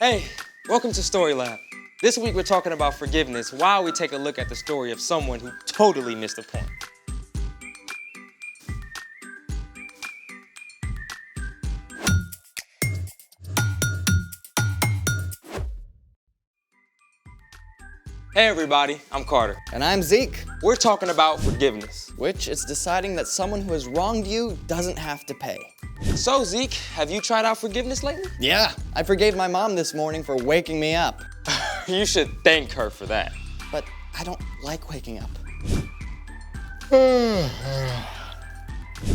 Hey, welcome to Story Lab. This week we're talking about forgiveness while we take a look at the story of someone who totally missed the point. Hey everybody, I'm Carter. And I'm Zeke. We're talking about forgiveness. Which is deciding that someone who has wronged you doesn't have to pay. So Zeke, have you tried out forgiveness lately? Yeah, I forgave my mom this morning for waking me up. You should thank her for that. But I don't like waking up.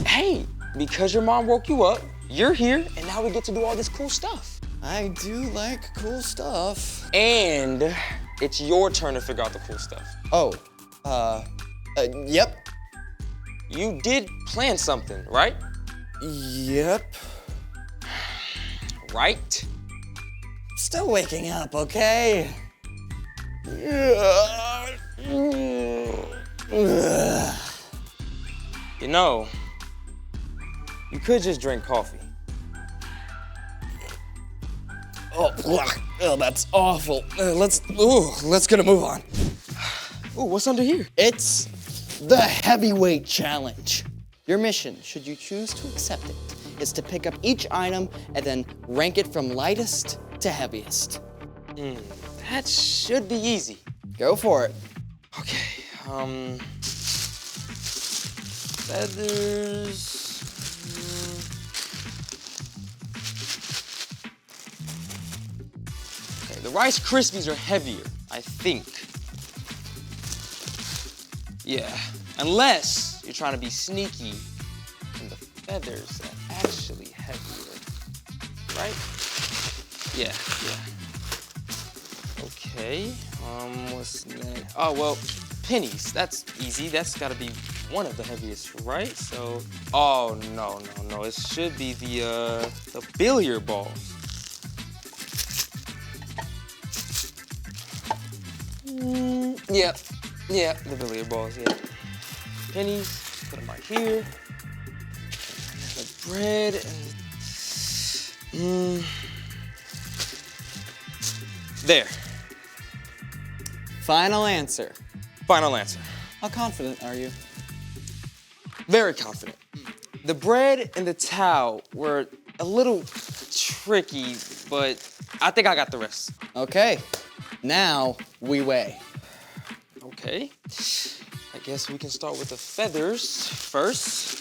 Hey, because your mom woke you up, you're here, and now we get to do all this cool stuff. I do like cool stuff. And it's your turn to figure out the cool stuff. Oh, yep. You did plan something, right? Yep. Right? Still waking up, okay? You know, you could just drink coffee. Oh, that's awful. Let's get a move on. Ooh, what's under here? It's the heavyweight challenge. Your mission, should you choose to accept it, is to pick up each item and then rank it from lightest to heaviest. That should be easy. Go for it. Okay, feathers. Okay, the Rice Krispies are heavier, I think. Yeah, unless you're trying to be sneaky and the feathers are actually heavier, right? Yeah. Okay, what's next? Oh, well, pennies, that's easy. That's gotta be one of the heaviest, right? So, oh, no, it should be the billiard balls. Yep, the billiard balls, yeah. Pennies, put them right here. The bread and there. Final answer. Final answer. How confident are you? Very confident. The bread and the towel were a little tricky, but I think I got the rest. Okay, now we weigh. Okay, I guess we can start with the feathers first.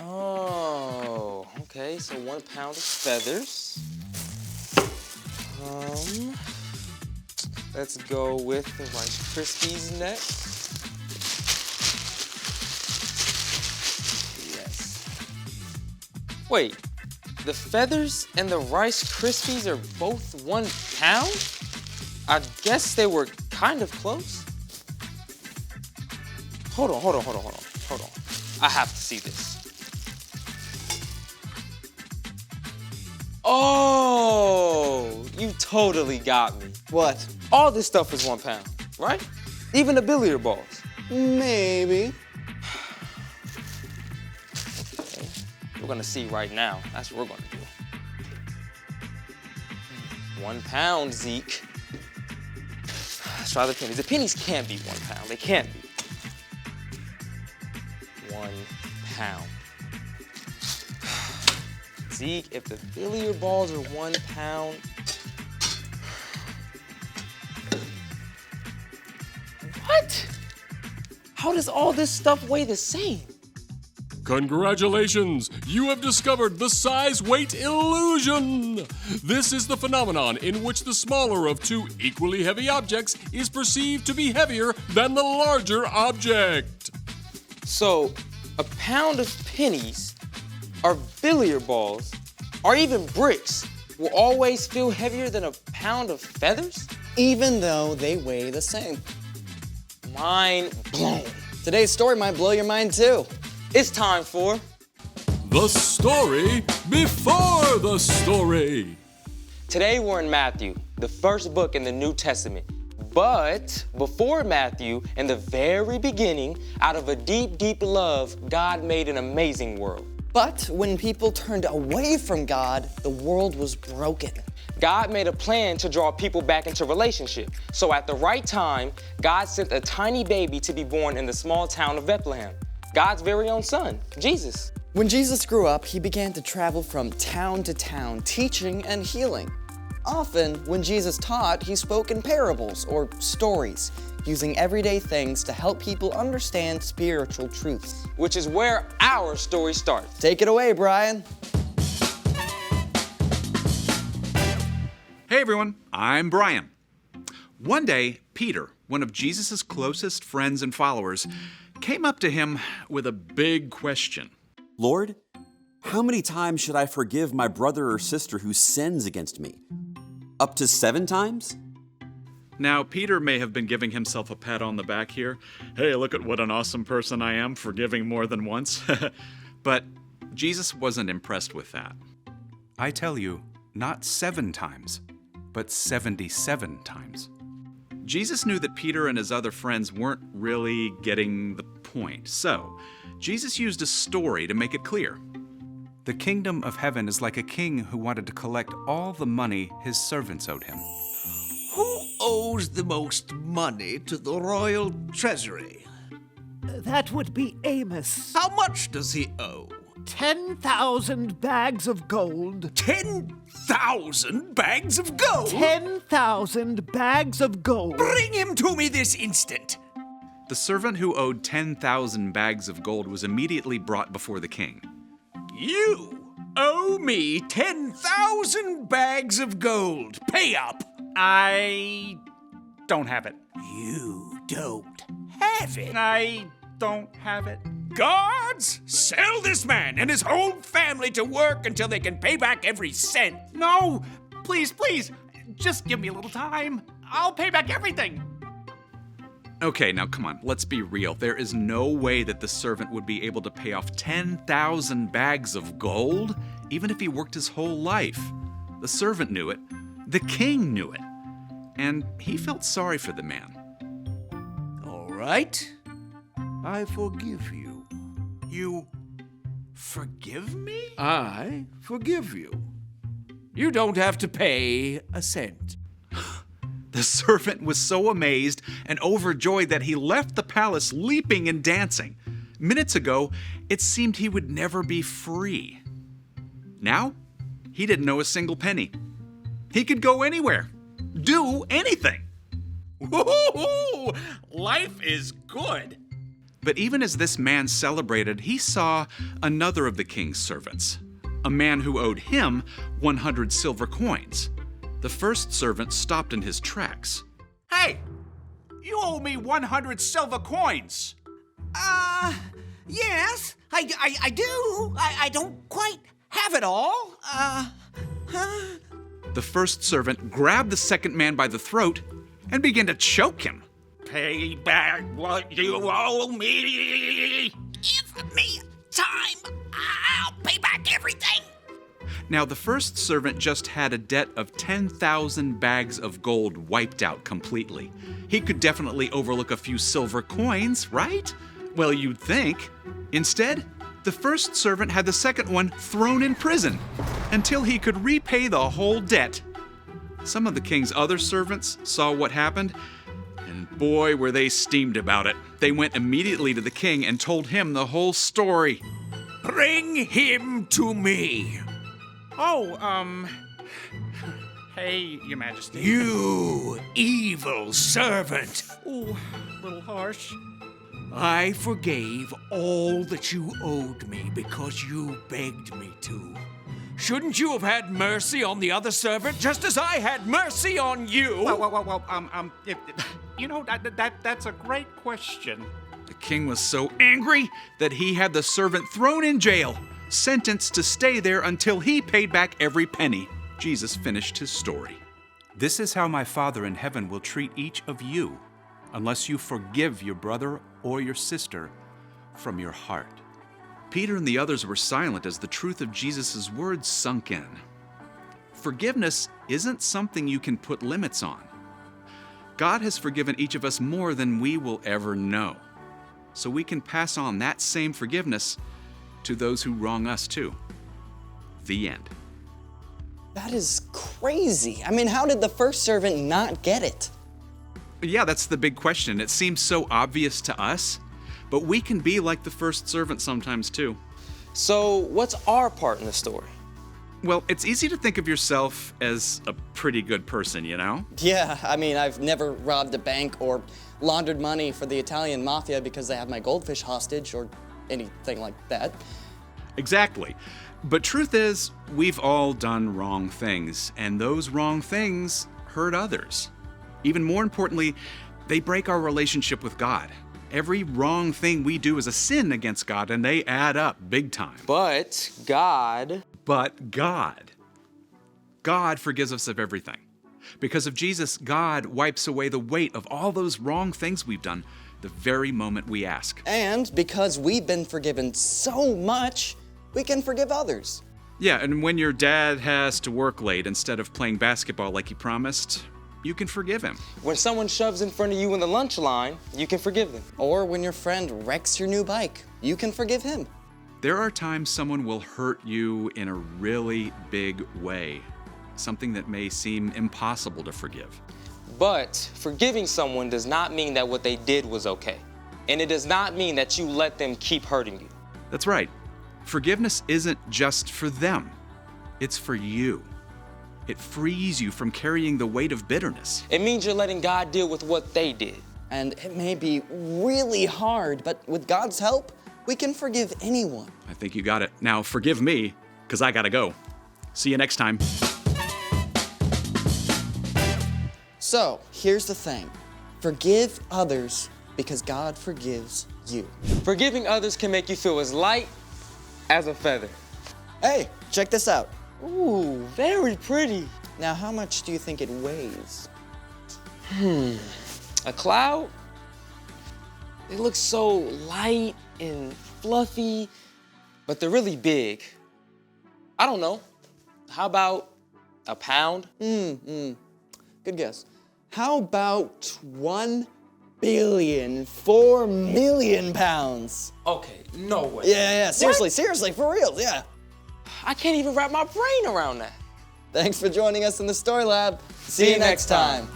Oh, okay, so 1 pound of feathers. Let's go with the Rice Krispies next. Yes. Wait, the feathers and the Rice Krispies are both 1 pound? I guess they were kind of close. Hold on. I have to see this. Oh, you totally got me. What? All this stuff is 1 pound, right? Even the billiard balls. Maybe. Okay, we're gonna see right now. That's what we're gonna do. 1 pound, Zeke. Let's try the pennies. The pennies can't be 1 pound. They can't be. 1 pound. Zeke, if the billiard balls are 1 pound, what? How does all this stuff weigh the same? Congratulations! You have discovered the size-weight illusion! This is the phenomenon in which the smaller of two equally heavy objects is perceived to be heavier than the larger object. So, a pound of pennies, or billiard balls, or even bricks will always feel heavier than a pound of feathers? Even though they weigh the same. Mind blown. Today's story might blow your mind too. It's time for The story before the story. Today we're in Matthew, the first book in the New Testament. But before Matthew, in the very beginning, out of a deep, deep love, God made an amazing world. But when people turned away from God, the world was broken. God made a plan to draw people back into relationship. So at the right time, God sent a tiny baby to be born in the small town of Bethlehem. God's very own son, Jesus. When Jesus grew up, he began to travel from town to town, teaching and healing. Often, when Jesus taught, he spoke in parables or stories, using everyday things to help people understand spiritual truths. Which is where our story starts. Take it away, Brian. Hey everyone, I'm Brian. One day, Peter, one of Jesus' closest friends and followers, came up to him with a big question. Lord, how many times should I forgive my brother or sister who sins against me? Up to 7 times? Now, Peter may have been giving himself a pat on the back here. Hey, look at what an awesome person I am, forgiving more than once. But Jesus wasn't impressed with that. I tell you, not 7 times, but 77 times. Jesus knew that Peter and his other friends weren't really getting the point. So, Jesus used a story to make it clear. The kingdom of heaven is like a king who wanted to collect all the money his servants owed him. Who owes the most money to the royal treasury? That would be Amos. How much does he owe? 10,000 bags of gold. 10,000 bags of gold? 10,000 bags of gold. Bring him to me this instant. The servant who owed 10,000 bags of gold was immediately brought before the king. You owe me 10,000 bags of gold. Pay up. I don't have it. You don't have it. I don't have it. Guards, sell this man and his whole family to work until they can pay back every cent. No! Please, just give me a little time. I'll pay back everything. Okay, now come on, let's be real. There is no way that the servant would be able to pay off 10,000 bags of gold, even if he worked his whole life. The servant knew it. The king knew it. And he felt sorry for the man. All right. I forgive you. You forgive me? I forgive you. You don't have to pay a cent. The servant was so amazed and overjoyed that he left the palace leaping and dancing. Minutes ago, it seemed he would never be free. Now, he didn't owe a single penny. He could go anywhere, do anything. Woo-hoo-hoo! Life is good. But even as this man celebrated, he saw another of the king's servants, a man who owed him 100 silver coins. The first servant stopped in his tracks. Hey! You owe me 100 silver coins. Yes, I do. I don't quite have it all. The first servant grabbed the second man by the throat and began to choke him. Pay back what you owe me. Give me time. I'll pay back everything. Now, the first servant just had a debt of 10,000 bags of gold wiped out completely. He could definitely overlook a few silver coins, right? Well, you'd think. Instead, the first servant had the second one thrown in prison until he could repay the whole debt. Some of the king's other servants saw what happened, and boy, were they steamed about it. They went immediately to the king and told him the whole story. Bring him to me. Hey, Your Majesty. You evil servant. Ooh, a little harsh. I forgave all that you owed me because you begged me to. Shouldn't you have had mercy on the other servant just as I had mercy on you? That's a great question. The king was so angry that he had the servant thrown in jail, sentenced to stay there until he paid back every penny. Jesus finished his story. This is how my Father in heaven will treat each of you, unless you forgive your brother or your sister from your heart. Peter and the others were silent as the truth of Jesus' words sunk in. Forgiveness isn't something you can put limits on. God has forgiven each of us more than we will ever know. So we can pass on that same forgiveness to those who wrong us too. The end. That is crazy. I mean, how did the first servant not get it? Yeah, that's the big question. It seems so obvious to us, but we can be like the first servant sometimes too. So what's our part in the story? Well, it's easy to think of yourself as a pretty good person, you know? Yeah, I mean, I've never robbed a bank or laundered money for the Italian mafia because they have my goldfish hostage or anything like that. Exactly. But truth is, we've all done wrong things, and those wrong things hurt others. Even more importantly, they break our relationship with God. Every wrong thing we do is a sin against God, and they add up big time. But God forgives us of everything. Because of Jesus, God wipes away the weight of all those wrong things we've done the very moment we ask. And because we've been forgiven so much, we can forgive others. Yeah, and when your dad has to work late instead of playing basketball like he promised, you can forgive him. when someone shoves in front of you in the lunch line, you can forgive them. Or when your friend wrecks your new bike, you can forgive him. There are times someone will hurt you in a really big way, something that may seem impossible to forgive. But forgiving someone does not mean that what they did was okay. And it does not mean that you let them keep hurting you. That's right. Forgiveness isn't just for them, it's for you. It frees you from carrying the weight of bitterness. It means you're letting God deal with what they did. And it may be really hard, but with God's help, we can forgive anyone. I think you got it. Now forgive me, because I gotta go. See you next time. So, here's the thing. Forgive others because God forgives you. Forgiving others can make you feel as light as a feather. Hey, check this out. Ooh, very pretty. Now, how much do you think it weighs? A cloud? They look so light and fluffy, but they're really big. I don't know. How about a pound? Good guess. How about 1,000,000,004,000,000 pounds? Okay, no way. Yeah, seriously, for real, yeah. I can't even wrap my brain around that. Thanks for joining us in the Story Lab. See you next time.